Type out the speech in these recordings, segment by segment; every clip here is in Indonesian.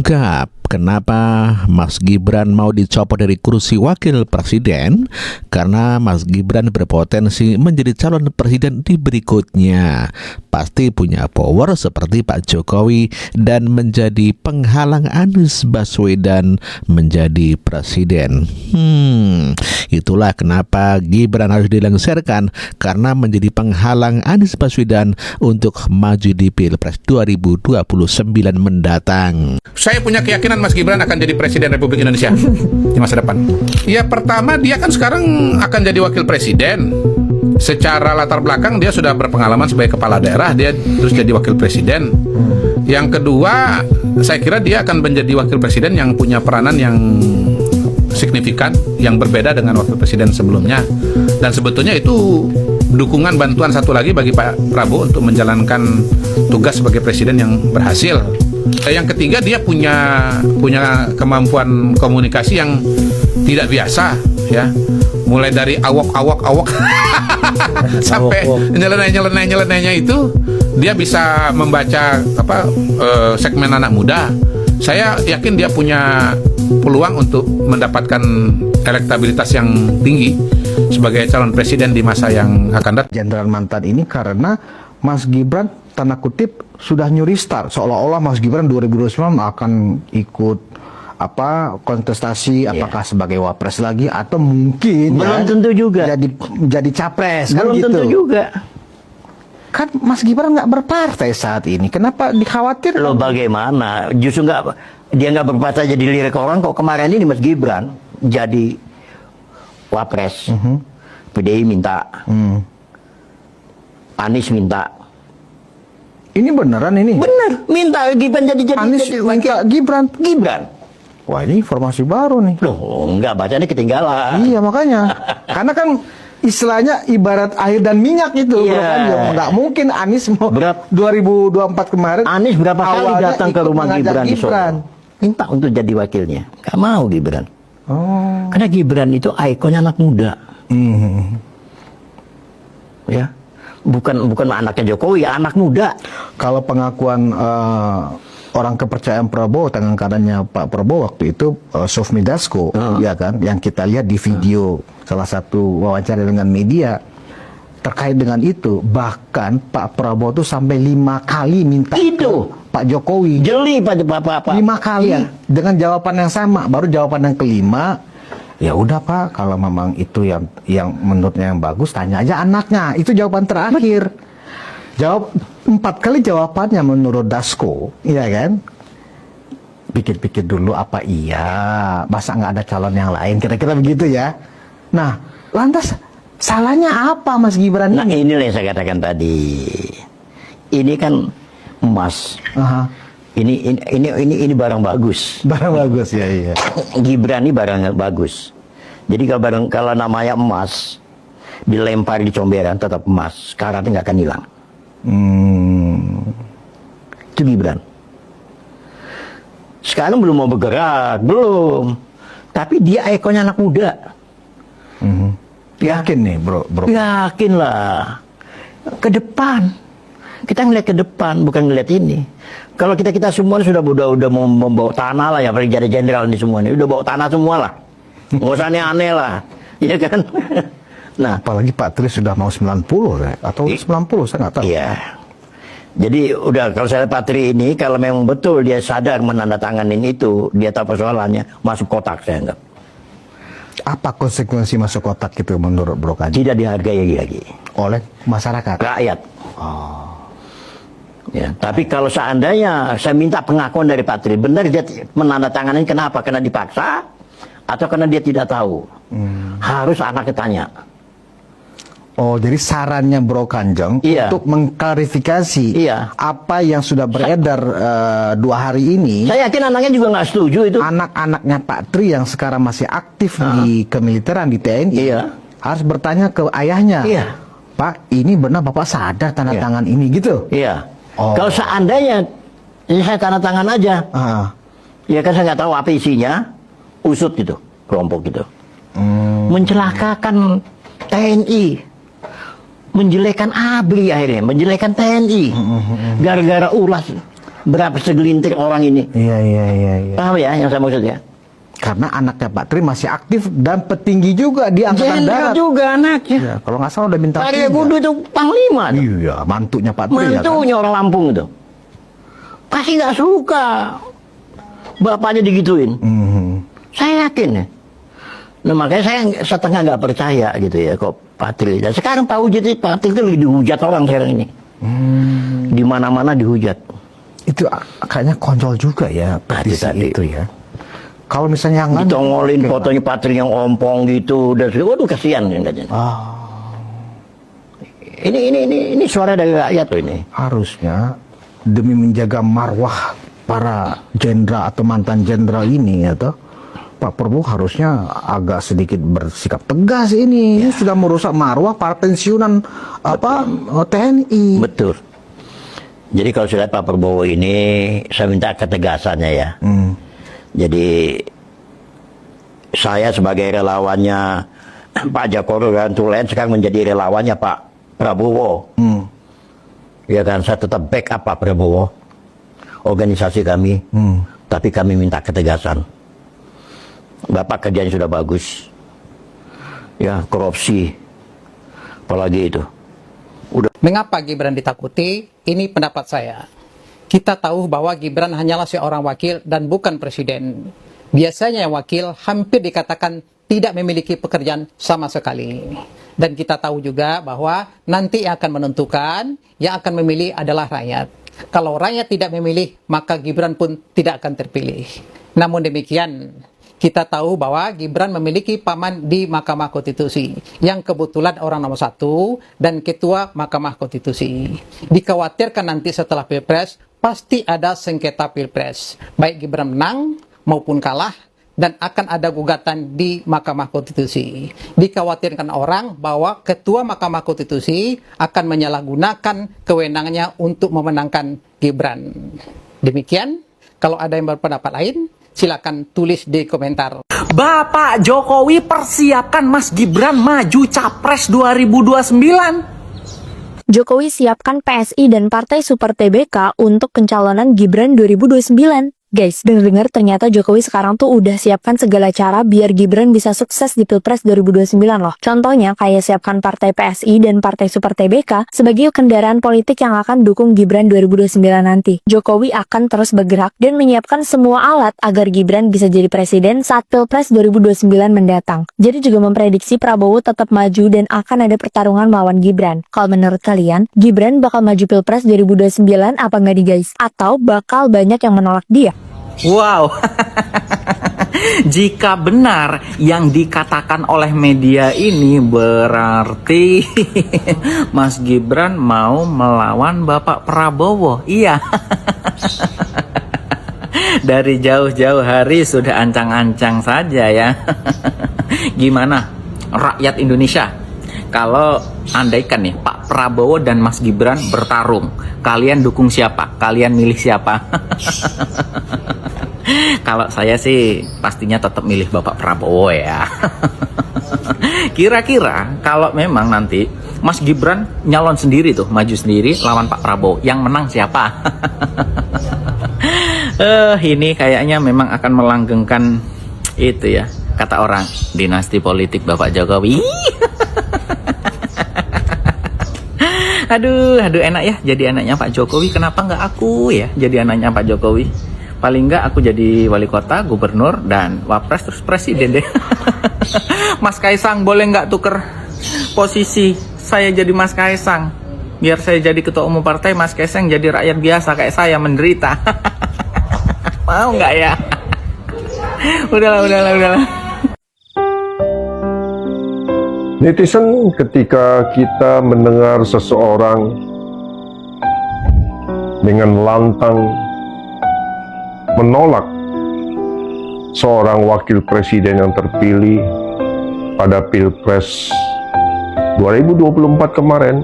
terungkap kenapa Mas Gibran mau dicopot dari kursi wakil presiden, karena Mas Gibran berpotensi menjadi calon presiden di berikutnya. Pasti punya power seperti Pak Jokowi dan menjadi penghalang Anies Baswedan menjadi presiden. Itulah kenapa Gibran harus dilengsarkan, karena menjadi penghalang Anies Baswedan untuk maju di Pilpres 2029 mendatang. Saya punya keyakinan Mas Gibran akan jadi Presiden Republik Indonesia di masa depan. Ya, pertama dia kan sekarang akan jadi wakil presiden. Secara latar belakang dia sudah berpengalaman sebagai kepala daerah, dia terus jadi wakil presiden. Yang kedua, saya kira dia akan menjadi wakil presiden yang punya peranan yang signifikan, yang berbeda dengan wakil presiden sebelumnya. Dan sebetulnya itu dukungan bantuan satu lagi bagi Pak Prabowo untuk menjalankan tugas sebagai presiden yang berhasil. Yang ketiga, dia punya kemampuan komunikasi yang tidak biasa, ya. Mulai dari awok sampai nyeleneh-nyelenehnya itu dia bisa membaca segmen anak muda. Saya yakin dia punya peluang untuk mendapatkan elektabilitas yang tinggi sebagai calon presiden di masa yang akan datang. Jenderal mantan ini karena Mas Gibran tanda kutip sudah nyuri start, seolah-olah Mas Gibran 2029 akan ikut kontestasi, apakah sebagai wapres lagi atau mungkin belum tentu juga jadi capres, belum kan tentu gitu. juga. Kan Mas Gibran nggak berpartai saat ini, kenapa dikhawatir? Loh, bagaimana? Justru dia nggak berpartai jadi lirik orang kok. Kemarin ini Mas Gibran jadi wapres, PDI minta, Anies minta. Ini beneran ini? Bener, minta Gibran jadi Anies minta Gibran. Wah, ini informasi baru nih. Loh, enggak, bacanya ketinggalan. Iya, makanya. Karena kan istilahnya ibarat air dan minyak itu, Iya. bro, kan? Ya, nggak mungkin Anies mau 2024 kemarin. Anis berapa kali awalnya datang ke ikut rumah mengajak Gibran di Solo, minta untuk jadi wakilnya. Gak mau Gibran. Oh. Karena Gibran itu ikonnya anak muda. Ya, bukan anaknya Jokowi, anak muda. Kalau pengakuan orang kepercayaan Prabowo, tangan kanannya Pak Prabowo waktu itu Sufmi Dasko, ya kan, yang kita lihat di video salah satu wawancara dengan media terkait dengan itu, bahkan Pak Prabowo tuh sampai 5 kali minta Itu ke Pak Jokowi. Jeli Pak 5 kali dengan jawaban yang sama. Baru jawaban yang kelima, ya udah Pak, kalau memang itu yang menurutnya yang bagus, tanya aja anaknya. Itu jawaban terakhir. Jawab 4 kali jawabannya menurut Dasko, iya kan? Pikir-pikir dulu apa iya, masa nggak ada calon yang lain, kira-kira begitu ya. Nah, lantas salahnya apa Mas Gibran ini? Nah, inilah yang saya katakan tadi. Ini kan emas. Ini barang bagus. Barang bagus ya, iya. Gibran ini barang bagus. Jadi kalau namanya emas dilempar di comberan tetap emas. Karatnya nggak akan hilang. Itu Gibran. Sekarang belum mau bergerak, belum. Tapi dia ikonnya anak muda. Yakin nih bro? Yakin lah. Ke depan. Kita ngeliat ke depan, bukan ngeliat ini. Kalau kita semua sudah mau membawa tanah lah ya, apalagi jadi jenderal ini semua ini. Udah bawa tanah semua lah. Nggak usah aneh-aneh lah. Iya kan? Nah, apalagi Pak Tri sudah mau 90 ya? Atau 90, saya nggak tahu. Iya. Jadi udah, kalau saya Pak Tri ini, kalau memang betul dia sadar menandatanganin itu, dia tahu persoalannya, masuk kotak saya anggap. Apa konsekuensi masuk kotak itu menurut Bro Kaji? Tidak dihargai lagi Oleh masyarakat? Rakyat. Ya, tapi kalau seandainya saya minta pengakuan dari Pak Tri, benar dia menandatangani, kenapa? Karena dipaksa atau karena dia tidak tahu? Harus anaknya tanya. Oh, jadi sarannya Bro Kanjeng untuk mengklarifikasi apa yang sudah beredar 2 hari ini. Saya yakin anaknya juga nggak setuju itu. Anak-anaknya Pak Tri yang sekarang masih aktif di kemiliteran, di TNI, harus bertanya ke ayahnya. Pak, ini benar Bapak sadar tanda tangan ini gitu? Iya. Kalau seandainya ini saya tanda tangan aja, ya kan saya nggak tahu apa isinya, usut gitu, kelompok gitu, mencelakakan TNI. Menjelekan ABRI akhirnya, menjelekan TNI. Gara-gara ulas berapa segelintir orang ini. Iya. Paham ya yang saya maksud ya? Karena anaknya Pak Tri masih aktif dan petinggi juga di Angkatan Jenderal Darat. juga anaknya. Ya, kalau nggak salah udah bintang Arya 3. Budi itu panglima. Tuh. Iya, mantunya Pak Tri ya kan. Mantunya orang Lampung itu. Pasti nggak suka bapaknya digituin. Saya yakin ya. Nah makanya saya setengah nggak percaya gitu ya kok Pak Tri. Dan sekarang Pak Tri itu lagi dihujat orang sekarang ini. Di mana-mana dihujat. Itu kayaknya konyol juga ya petisi Tadi. itu ya. Kalau misalnya yang lain Ditongolin fotonya Pak Tri yang ompong gitu dan waduh kasihan katanya. Ini suara dari rakyat loh ini. harusnya demi menjaga marwah para jenderal atau mantan jenderal ini ya toh, Pak Prabowo harusnya agak sedikit bersikap tegas ini. Ini sudah merusak marwah para pensiunan TNI. Betul. Jadi kalau sudah Pak Prabowo ini saya minta ketegasannya ya. Jadi saya sebagai relawannya Pak Jokowi dan Tulen sekarang menjadi relawannya Pak Prabowo. Ya kan, saya tetap backup Pak Prabowo, organisasi kami. Tapi kami minta ketegasan. Bapak kerjanya sudah bagus. Ya, korupsi. Apalagi itu. Mengapa Gibran ditakuti? Ini pendapat saya. Kita tahu bahwa Gibran hanyalah seorang wakil dan bukan presiden. Biasanya yang wakil hampir dikatakan tidak memiliki pekerjaan sama sekali. Dan kita tahu juga bahwa nanti yang akan menentukan, yang akan memilih adalah rakyat. Kalau rakyat tidak memilih, maka Gibran pun tidak akan terpilih. Namun demikian, kita tahu bahwa Gibran memiliki paman di Mahkamah Konstitusi, yang kebetulan orang nomor 1 dan ketua Mahkamah Konstitusi. Dikhawatirkan nanti setelah Pilpres, pasti ada sengketa Pilpres. Baik Gibran menang maupun kalah, dan akan ada gugatan di Mahkamah Konstitusi. Dikhawatirkan orang bahwa ketua Mahkamah Konstitusi akan menyalahgunakan kewenangannya untuk memenangkan Gibran. Demikian, kalau ada yang berpendapat lain, silakan tulis di komentar. Bapak Jokowi persiapkan Mas Gibran maju Capres 2029. Jokowi siapkan PSI dan Partai Super TBK untuk pencalonan Gibran 2029. Guys, dengar-dengar ternyata Jokowi sekarang tuh udah siapkan segala cara biar Gibran bisa sukses di Pilpres 2029 loh. Contohnya kayak siapkan Partai PSI dan Partai Super TBK sebagai kendaraan politik yang akan dukung Gibran 2029 nanti. Jokowi akan terus bergerak dan menyiapkan semua alat agar Gibran bisa jadi presiden saat Pilpres 2029 mendatang. Jadi juga memprediksi Prabowo tetap maju dan akan ada pertarungan melawan Gibran. Kalau menurut kalian, Gibran bakal maju Pilpres 2029 apa nggak nih guys? Atau bakal banyak yang menolak dia? Wow. Jika benar yang dikatakan oleh media ini, berarti Mas Gibran mau melawan Bapak Prabowo. Iya. Dari jauh-jauh hari sudah ancang-ancang saja ya. Gimana rakyat Indonesia? Kalau andaikan nih Pak Prabowo dan Mas Gibran bertarung, kalian dukung siapa? Kalian milih siapa? Kalau saya sih pastinya tetap milih Bapak Prabowo ya. Kira-kira kalau memang nanti Mas Gibran nyalon sendiri tuh, maju sendiri lawan Pak Prabowo, yang menang siapa? Ini kayaknya memang akan melanggengkan itu ya, kata orang, dinasti politik Bapak Jokowi. Aduh enak ya jadi anaknya Pak Jokowi. Kenapa nggak aku ya jadi anaknya Pak Jokowi? Paling nggak aku jadi wali kota, gubernur, dan wapres terus presiden deh. Mas Kaisang boleh nggak tuker posisi? Saya jadi Mas Kaisang, biar saya jadi ketua umum partai, Mas Kaisang jadi rakyat biasa kayak saya menderita. Mau nggak ya? Udahlah. Netizen ketika kita mendengar seseorang dengan lantang menolak seorang wakil presiden yang terpilih pada Pilpres 2024 kemarin,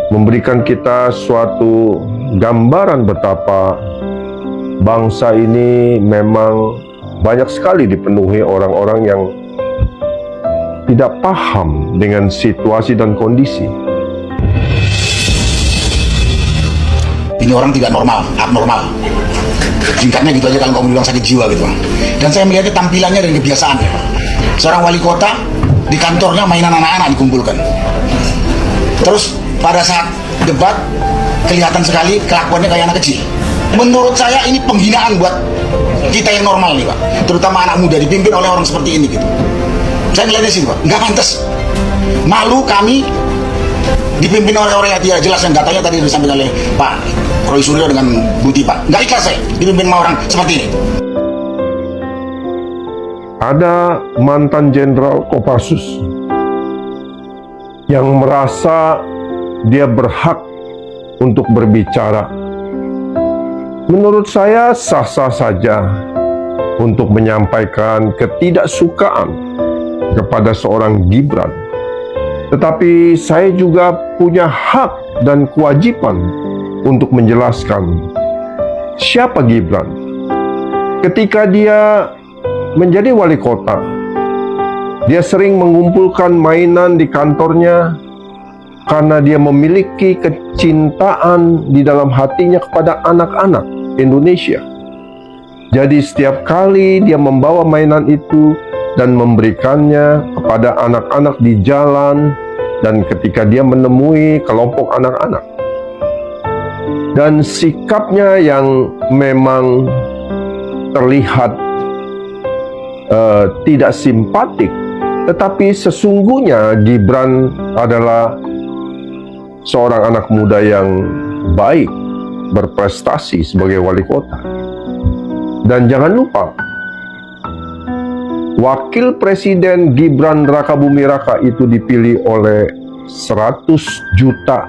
memberikan kita suatu gambaran betapa bangsa ini memang banyak sekali dipenuhi orang-orang yang tidak paham dengan situasi dan kondisi. ini orang tidak normal, abnormal. Singkatnya gitu aja kalau mau bilang sakit jiwa gitu. Dan saya melihatnya tampilannya dan kebiasaannya. Seorang wali kota di kantornya mainan anak-anak dikumpulkan. Terus pada saat debat kelihatan sekali kelakuannya kayak anak kecil. Menurut saya ini penghinaan buat kita yang normal nih Pak. Terutama anak muda dipimpin oleh orang seperti ini gitu. Saya melihatnya sih Pak, nggak pantas. Malu kami dipimpin oleh orang yang tidak jelas yang datanya tadi disampaikan oleh Pak Roy Suryo dengan Bu Tipa. Nggak ikhlas saya dipimpin sama orang seperti ini. Ada mantan Jenderal Kopassus yang merasa dia berhak untuk berbicara. Menurut saya sah-sah saja untuk menyampaikan ketidaksukaan kepada seorang Gibran. Tetapi saya juga punya hak dan kewajiban untuk menjelaskan siapa Gibran. Ketika dia menjadi wali kota, dia sering mengumpulkan mainan di kantornya karena dia memiliki kecintaan di dalam hatinya kepada anak-anak Indonesia. Jadi setiap kali dia membawa mainan itu dan memberikannya kepada anak-anak di jalan dan ketika dia menemui kelompok anak-anak. Dan sikapnya yang memang terlihat tidak simpatik, tetapi sesungguhnya Gibran adalah seorang anak muda yang baik, berprestasi sebagai wali kota. Dan jangan lupa, Wakil Presiden Gibran Rakabuming Raka itu dipilih oleh 100 juta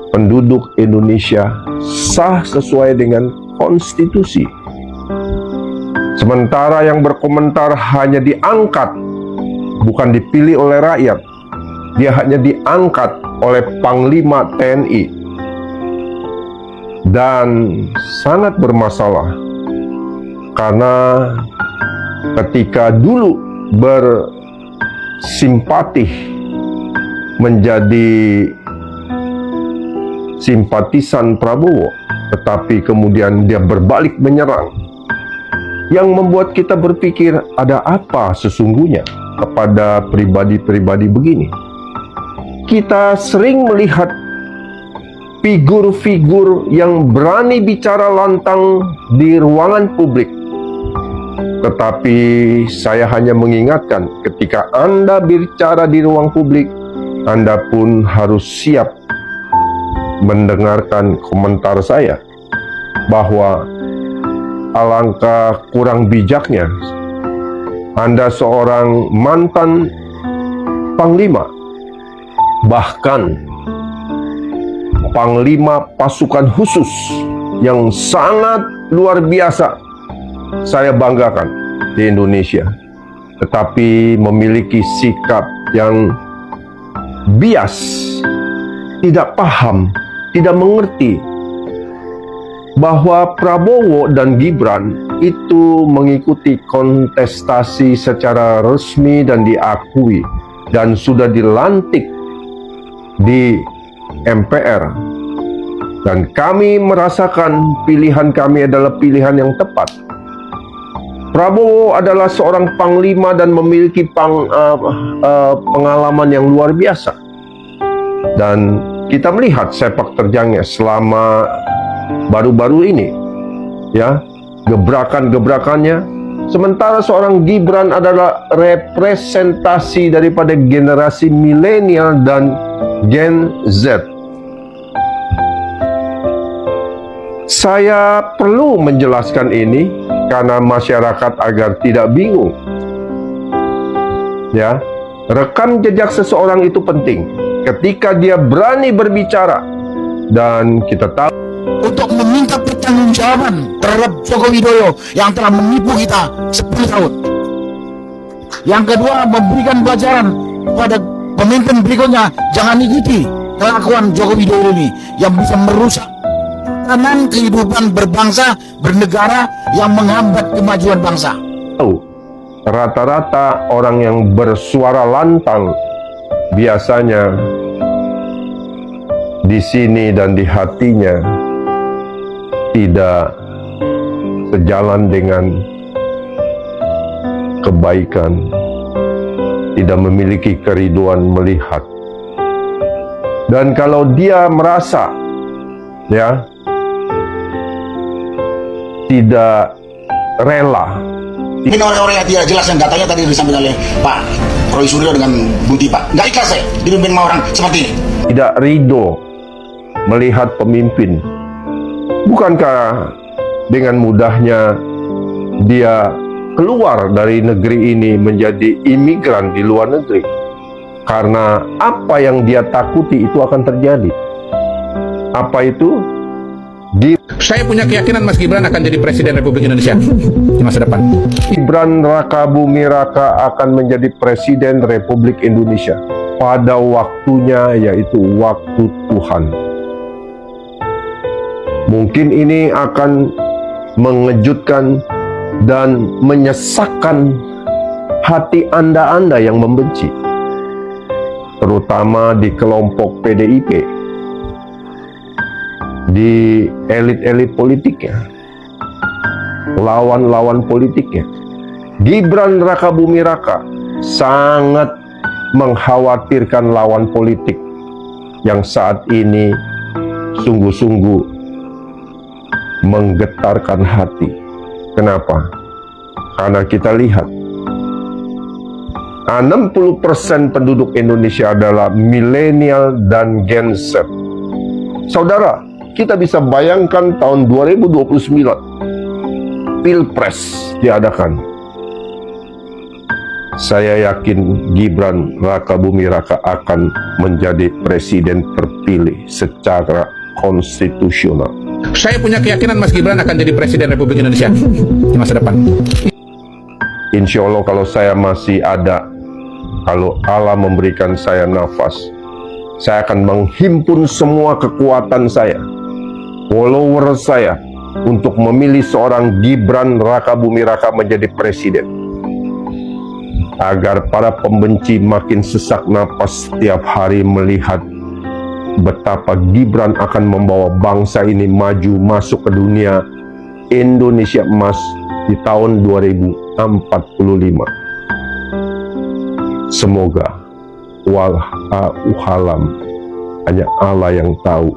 penduduk Indonesia, sah sesuai dengan konstitusi. Sementara yang berkomentar hanya diangkat, bukan dipilih oleh rakyat. Dia hanya diangkat oleh Panglima TNI. Dan sangat bermasalah. Karena ketika dulu bersimpati menjadi simpatisan Prabowo, tetapi kemudian dia berbalik menyerang, yang membuat kita berpikir ada apa sesungguhnya kepada pribadi-pribadi begini. Kita sering melihat figur-figur yang berani bicara lantang di ruangan publik. Tetapi saya hanya mengingatkan, ketika Anda bicara di ruang publik, Anda pun harus siap mendengarkan komentar saya bahwa alangkah kurang bijaknya Anda seorang mantan panglima, bahkan panglima pasukan khusus yang sangat luar biasa saya banggakan di Indonesia, tetapi memiliki sikap yang bias, tidak paham, tidak mengerti bahwa Prabowo dan Gibran itu mengikuti kontestasi secara resmi dan diakui dan sudah dilantik di MPR, dan kami merasakan pilihan kami adalah pilihan yang tepat. Prabowo adalah seorang panglima dan memiliki pengalaman yang luar biasa, dan kita melihat sepak terjangnya selama baru-baru ini, ya, gebrakan-gebrakannya. Sementara seorang Gibran adalah representasi daripada generasi milenial dan Gen Z. Saya perlu menjelaskan ini karena masyarakat agar tidak bingung. Ya, rekam jejak seseorang itu penting. Ketika dia berani berbicara, dan kita tahu Untuk meminta pertanggungjawaban terhadap Joko Widodo yang telah menipu kita 10 tahun. Yang kedua, memberikan pelajaran kepada pemimpin berikutnya, jangan ikuti kelakuan Joko Widodo ini yang bisa merusak tatanan kehidupan berbangsa, bernegara, yang menghambat kemajuan bangsa. rata-rata orang yang bersuara lantang biasanya di sini dan di hatinya tidak sejalan dengan kebaikan, tidak memiliki keriduan melihat. Dan kalau dia merasa tidak rela, Ini orang-orang yang tidak jelas yang katanya tadi disampaikan oleh Pak Roy Suryo dengan Buti Pak. Nggak ikhlas saya dipimpin sama orang seperti ini. tidak ridho melihat pemimpin. Bukankah dengan mudahnya dia keluar dari negeri ini menjadi imigran di luar negeri? Karena apa yang dia takuti itu akan terjadi. Apa itu? Saya punya keyakinan Mas Gibran akan jadi Presiden Republik Indonesia di masa depan. Gibran Raka Buming Raka akan menjadi Presiden Republik Indonesia pada waktunya, yaitu waktu Tuhan. Mungkin ini akan mengejutkan dan menyesakkan hati Anda yang membenci, terutama di kelompok PDIP, di elit-elit politiknya, lawan-lawan politiknya. Gibran Raka Buming Raka sangat mengkhawatirkan lawan politik yang saat ini sungguh-sungguh menggetarkan hati. Kenapa? Karena kita lihat 60% penduduk Indonesia adalah milenial dan Gen Z. Saudara, kita bisa bayangkan tahun 2029 Pilpres diadakan. Saya yakin Gibran Raka Buming Raka akan menjadi presiden terpilih secara konstitusional. Saya punya keyakinan Mas Gibran akan jadi Presiden Republik Indonesia di masa depan. Insya Allah kalau saya masih ada, kalau Allah memberikan saya nafas, saya akan menghimpun semua kekuatan saya, follower saya, untuk memilih seorang Gibran Raka Buming Raka menjadi presiden, agar para pembenci makin sesak napas setiap hari melihat betapa Gibran akan membawa bangsa ini maju masuk ke dunia Indonesia emas di tahun 2045. Semoga walau alam, hanya Allah yang tahu